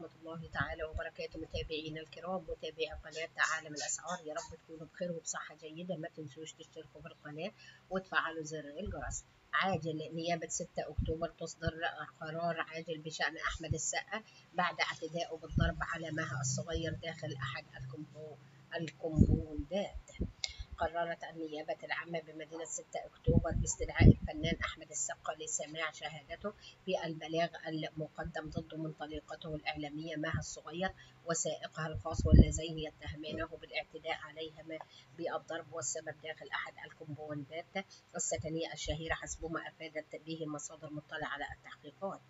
ورحمة الله تعالى وبركاته. متابعينا الكرام، متابعي قناة عالم الأسعار، يا رب تكونوا بخير وبصحة جيدة. ما تنسوش تشتركوا في القناة وتفعلوا زر الجرس. عاجل نيابة 6 أكتوبر تصدر قرار عاجل بشأن أحمد السقا بعد اعتدائه بالضرب على مها الصغير داخل أحد الكومبوندات. قررت النيابة العامة بمدينة 6 أكتوبر باستدعاء الفنان أحمد السقا لسماع شهادته في البلاغ المقدم ضده من طليقته الإعلامية مها الصغير وسائقها الخاص، واللذين يتهمانه بالاعتداء عليهما بالضرب والسبب داخل أحد الكومباوندات السكنية الشهيرة حسب ما أفادت به مصادر مطلعة على التحقيقات.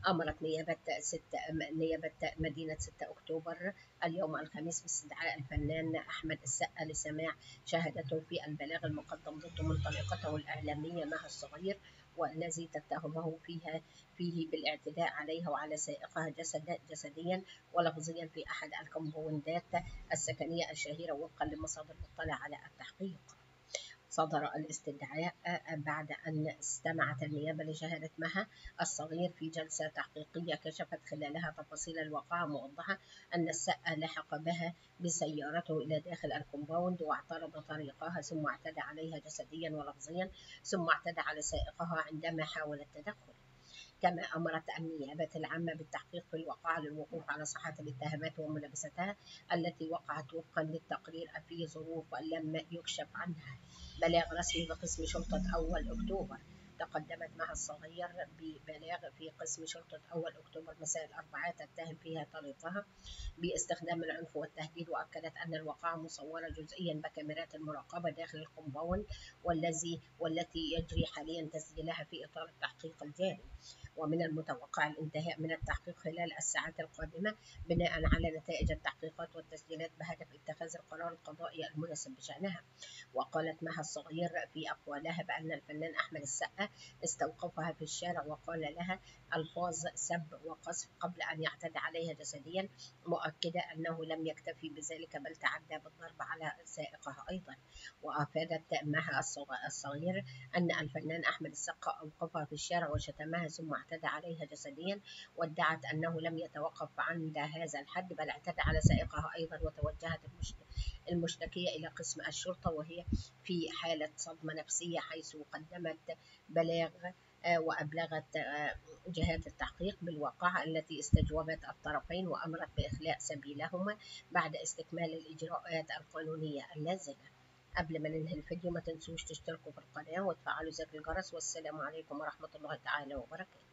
أمرت نيابة مدينة 6 أكتوبر اليوم الخميس باستدعاء الفنان أحمد السقا لسماع شهادته في البلاغ المقدم ضده من طليقته الإعلامية مها الصغير، والذي تتهمه فيه بالاعتداء عليها وعلى سائقها جسديا ولفظيا في أحد الكومباوندات السكنية الشهيرة وفقا لمصادر مطلعة على التحقيق. صدر الاستدعاء بعد أن استمعت النيابة لشهادة مها الصغير في جلسة تحقيقية كشفت خلالها تفاصيل الواقعة، موضحة أن السقا لحق بها بسيارته إلى داخل الكومباوند واعترض طريقها، ثم اعتدى عليها جسديا ولفظيا، ثم اعتدى على سائقها عندما حاول التدخل. كما أمرت النيابة العامة بالتحقيق في الواقعة للوقوف على صحة الاتهامات وملابستها التي وقعت وفقا للتقرير في ظروف لم يكشف عنها. بلاغ رسمي بقسم شرطة أول أكتوبر. تقدمت مها الصغير ببلاغ في قسم شرطة أول أكتوبر مساء الأربعاء تتهم فيها طليقها باستخدام العنف والتهديد، وأكدت أن الواقعة مصورة جزئيا بكاميرات المراقبة داخل الكومباوند والتي يجري حاليا تسجيلها في إطار التحقيق الجاري. ومن المتوقع الانتهاء من التحقيق خلال الساعات القادمة بناء على نتائج التحقيقات والتسجيلات بهدف اتخاذ القرار القضائي المناسب بشأنها. وقالت مها الصغير في أقوالها بأن الفنان أحمد السقا استوقفها في الشارع وقال لها ألفاظ سب وقذف قبل أن يعتدي عليها جسديا، مؤكدة أنه لم يكتفي بذلك بل تعدى بالضرب على سائقها أيضا. وأفادت مها الصغير أن الفنان أحمد السقا أوقفها في الشارع وشتمها ثم اعتدى عليها جسديا، وادعت أنه لم يتوقف عند هذا الحد بل اعتدى على سائقها أيضا. وتوجهت المشتكية إلى قسم الشرطة وهي في حالة صدمة نفسية، حيث قدمت بلاغ وأبلغت جهات التحقيق بالواقعة التي استجوبت الطرفين، وأمرت بإخلاء سبيلهما بعد استكمال الإجراءات القانونية اللازمة. قبل ما ننهي الفيديو ما تنسوش تشتركوا في القناة وتفعلوا زر الجرس، والسلام عليكم ورحمة الله تعالى وبركاته.